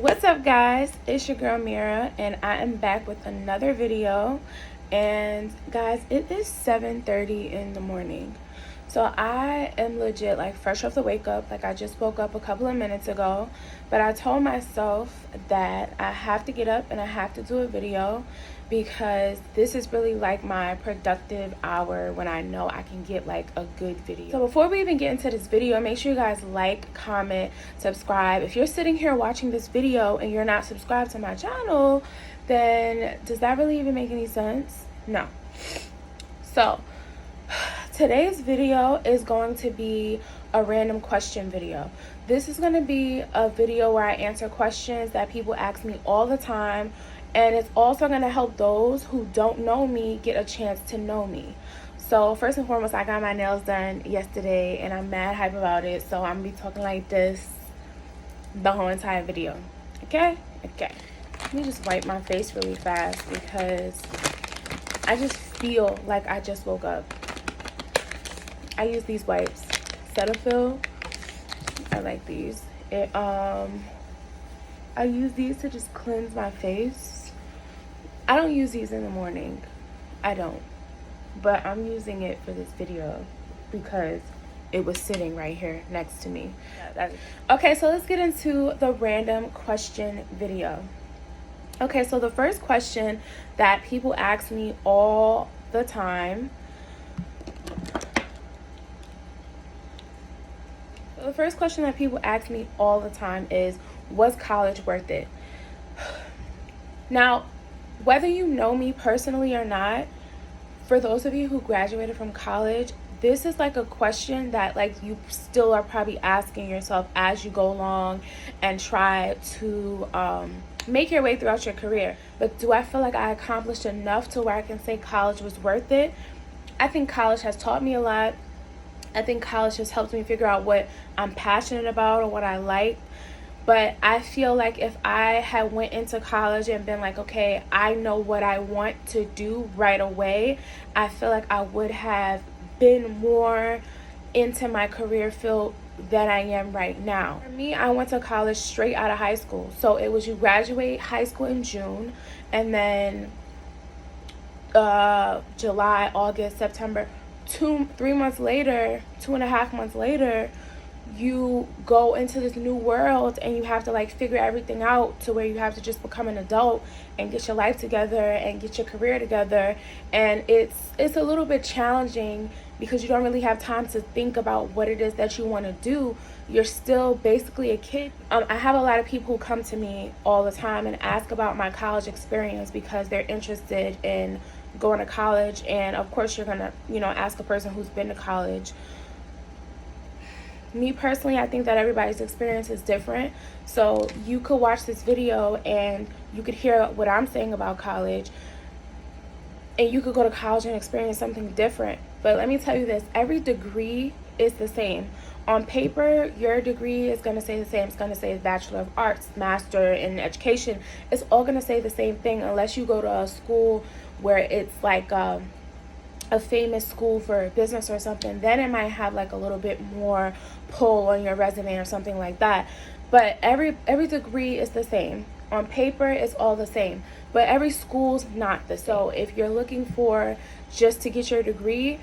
What's up, guys? It's your girl Mira, and I am back with another video. And guys, it is 7:30 in the morning, so I am legit like fresh off the wake up. Like, I just woke up a couple of minutes ago, but I told myself that I have to get up and I have to do a video because this is really like my productive hour when I know I can get like a good video. So before we even get into this video, make sure you guys like, comment, subscribe. If you're sitting here watching this video and you're not subscribed to my channel, then does that really even make any sense? No. So today's video is going to be a random question video. This is going to be a video where I answer questions that people ask me all the time, and it's also going to help those who don't know me get a chance to know me. So first and foremost, I got my nails done yesterday and I'm mad hype about it, so I'm gonna be talking like this the whole entire video. Okay. Let me just wipe my face really fast because I just feel like I just woke up. I use these wipes, Cetaphil. I like these. I use these to just cleanse my face. I don't use these in the morning. I don't. But I'm using it for this video because it was sitting right here next to me. Okay, so let's get into the random question video. Okay, so the first question that people ask me all the time. The first question that people ask me all the time is, was college worth it? Now, whether you know me personally or not, for those of you who graduated from college, this is like a question that like you still are probably asking yourself as you go along and try to make your way throughout your career. But do I feel like I accomplished enough to where I can say college was worth it? I think college has taught me a lot. I think college has helped me figure out what I'm passionate about or what I like. But I feel like if I had went into college and been like, okay, I know what I want to do right away, I feel like I would have been more into my career field than I am right now. For me, I went to college straight out of high school. So it was, you graduate high school in June, and then July, August, September, 3 months later, 2.5 months later, you go into this new world and you have to like figure everything out to where you have to just become an adult and get your life together and get your career together. And it's a little bit challenging because you don't really have time to think about what it is that you want to do. You're still basically a kid. I have a lot of people who come to me all the time and ask about my college experience because they're interested in going to college. And of course you're gonna, ask a person who's been to college. Me personally, I think that everybody's experience is different. So you could watch this video and you could hear what I'm saying about college, and you could go to college and experience something different. But let me tell you this, every degree is the same. On paper, your degree is going to say the same. It's going to say Bachelor of Arts, Master in Education. It's all going to say the same thing unless you go to a school where it's like a famous school for business or something. Then it might have like a little bit more pull on your resume or something like that. But every degree is the same. On paper, it's all the same. But every school's not the same. So if you're looking for just to get your degree,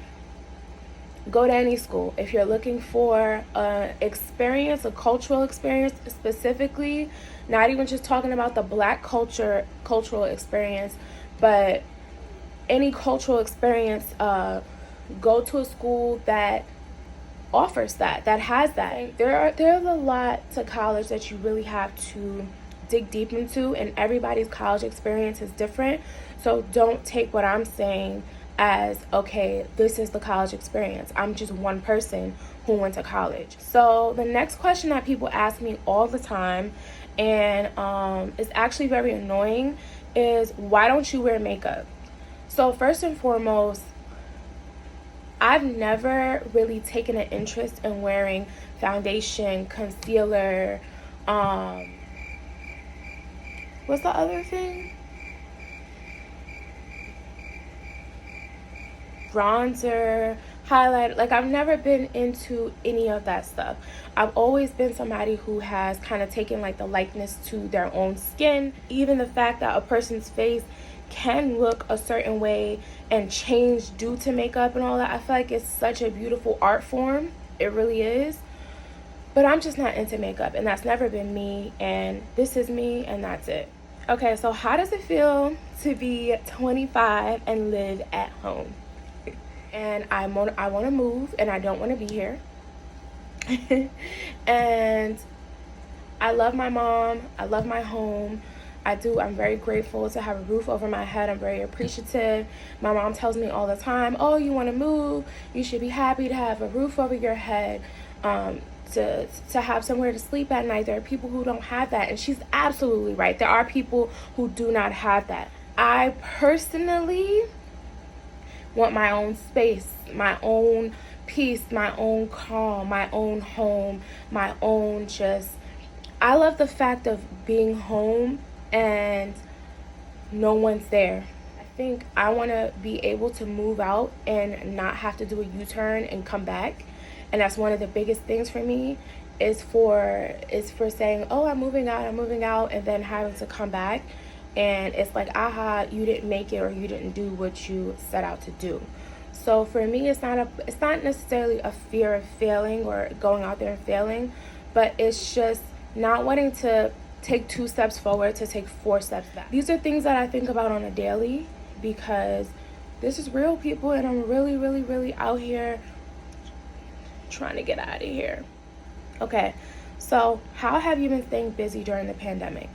go to any school. If you're looking for experience, a cultural experience specifically, not even just talking about the Black cultural experience, but any cultural experience, go to a school that offers that has that. There's a lot to college that you really have to dig deep into, and everybody's college experience is different. So don't take what I'm saying as, okay, this is the college experience. I'm just one person who went to college. So the next question that people ask me all the time, and it's actually very annoying, is why don't you wear makeup? So first and foremost, I've never really taken an interest in wearing foundation, concealer, what's the other thing? Bronzer, highlighter. Like, I've never been into any of that stuff. I've always been somebody who has kind of taken like the likeness to their own skin. Even the fact that a person's face can look a certain way and change due to makeup and all that, I feel like it's such a beautiful art form. It really is. But I'm just not into makeup, and that's never been me, and this is me, and that's it. Okay, so how does it feel to be 25 and live at home? And I want to move, and I don't want to be here. And I love my mom. I love my home. I'm very grateful to have a roof over my head. I'm very appreciative. My mom tells me all the time, oh, you want to move? You should be happy to have a roof over your head, to have somewhere to sleep at night. There are people who don't have that, and she's absolutely right. There are people who do not have that. I personally want my own space, my own peace, my own calm, my own home, my own just... I love the fact of being home and no one's there. I think I want to be able to move out and not have to do a U-turn and come back. And that's one of the biggest things for me, is for saying, oh, I'm moving out, and then having to come back. And it's like, aha, you didn't make it, or you didn't do what you set out to do. So for me, it's not necessarily a fear of failing or going out there and failing, but it's just not wanting to take 2 steps forward to take 4 steps back. These are things that I think about on a daily, because this is real, people, and I'm really, really, really out here trying to get out of here. Okay, so how have you been staying busy during the pandemic?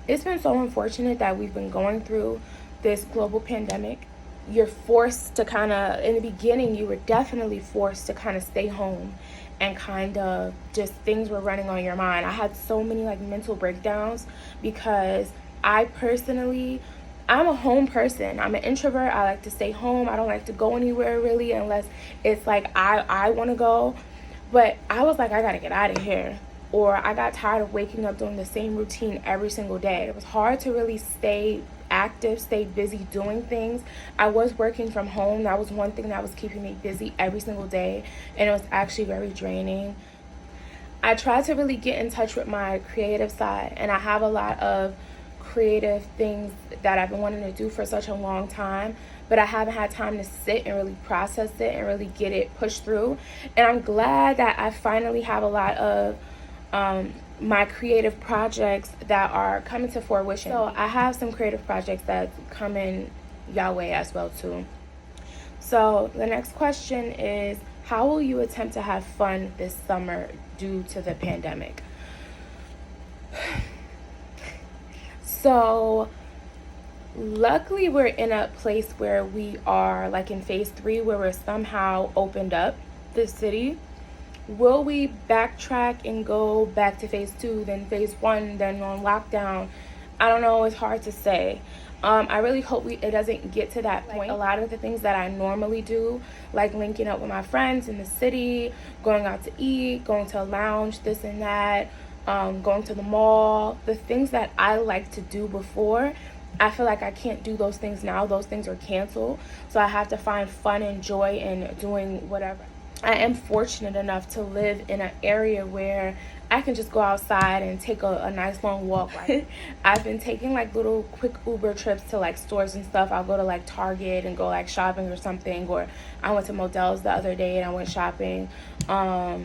It's been so unfortunate that we've been going through this global pandemic. You're forced to kind of, in the beginning, you were definitely forced to kind of stay home, and kind of just things were running on your mind. I had so many like mental breakdowns, because I'm a home person. I'm an introvert. I like to stay home. I don't like to go anywhere really, unless it's like I want to go. But I was like, I gotta get out of here. Or I got tired of waking up doing the same routine every single day. It was hard to really stay active, stay busy doing things. I was working from home. That was one thing that was keeping me busy every single day, and it was actually very draining. I tried to really get in touch with my creative side, and I have a lot of creative things that I've been wanting to do for such a long time, but I haven't had time to sit and really process it and really get it pushed through. And I'm glad that I finally have a lot of my creative projects that are coming to fruition. So I have some creative projects that come in your way as well too. So the next question is, how will you attempt to have fun this summer due to the pandemic? So luckily we're in a place where we are like in phase 3, where we're somehow opened up the city. Will we backtrack and go back to phase 2, then phase 1, then on lockdown? I don't know. It's hard to say. I really hope it doesn't get to that point. A lot of the things that I normally do, like linking up with my friends in the city, going out to eat, going to a lounge, this and that, going to the mall, the things that I like to do before, I feel like I can't do those things now. Those things are canceled. So I have to find fun and joy in doing whatever. I am fortunate enough to live in an area where I can just go outside and take a nice long walk. I've been taking like little quick Uber trips to like stores and stuff. I'll go to like Target and go like shopping or something. Or I went to Modell's the other day and I went shopping. I'll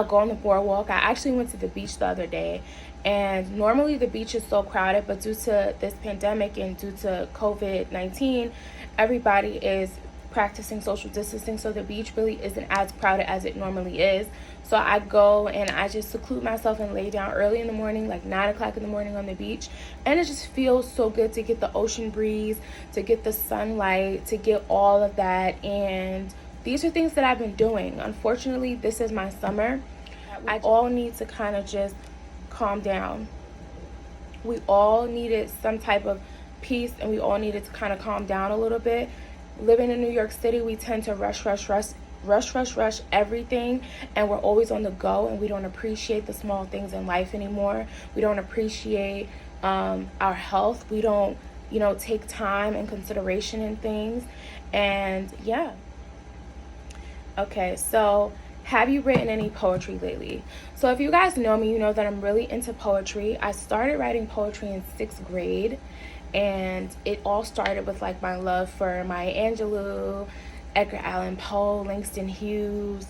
go on the boardwalk. I actually went to the beach the other day. And normally the beach is so crowded, but due to this pandemic and due to COVID-19, everybody is practicing social distancing, so the beach really isn't as crowded as it normally is. So I go and I just seclude myself and lay down early in the morning, like 9 o'clock in the morning on the beach, and it just feels so good to get the ocean breeze, to get the sunlight, to get all of that. And these are things that I've been doing. Unfortunately, this is my summer. I all need to kind of just calm down. We all needed some type of peace, and we all needed to kind of calm down a little bit. Living in New York City, we tend to rush everything, and we're always on the go, and we don't appreciate the small things in life anymore. We don't appreciate our health. We don't you know, take time and consideration in things. And yeah. Okay, so have you written any poetry lately? So if you guys know me, you know that I'm really into poetry. I started writing poetry in 6th grade, and it all started with like my love for Maya Angelou, Edgar Allan Poe, Langston Hughes,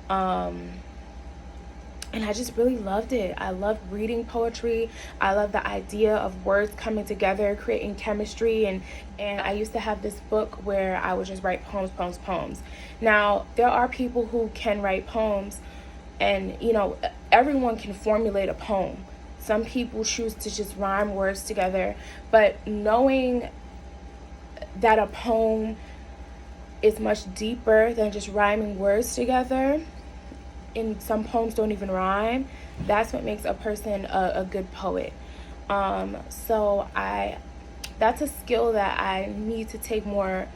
and I just really loved it. I loved reading poetry. I love the idea of words coming together, creating chemistry, and I used to have this book where I would just write poems. Now, there are people who can write poems, and you know, everyone can formulate a poem. Some people choose to just rhyme words together, but knowing that a poem is much deeper than just rhyming words together, and some poems don't even rhyme, that's what makes a person a good poet. So that's a skill that I need to take more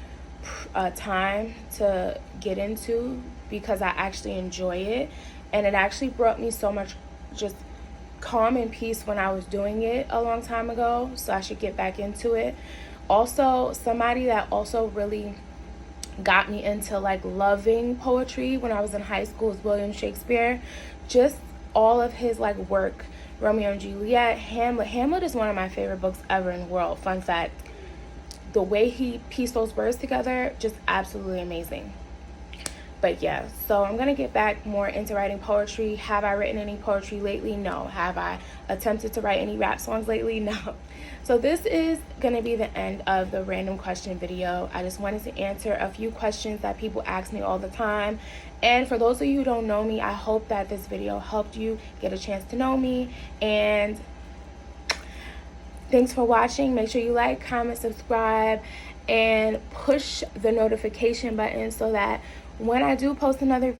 time to get into, because I actually enjoy it, and it actually brought me so much just calm and peace when I was doing it a long time ago. So I should get back into it. Also, somebody that also really got me into like loving poetry when I was in high school was William Shakespeare. Just all of his like work, Romeo and Juliet, Hamlet is one of my favorite books ever in the world. Fun fact, the way he pieced those words together, just absolutely amazing. But yeah, so I'm gonna get back more into writing poetry. Have I written any poetry lately? No. Have I attempted to write any rap songs lately? No. So this is gonna be the end of the random question video. I just wanted to answer a few questions that people ask me all the time. And for those of you who don't know me, I hope that this video helped you get a chance to know me. And thanks for watching. Make sure you like, comment, subscribe, and push the notification button so that when I do post another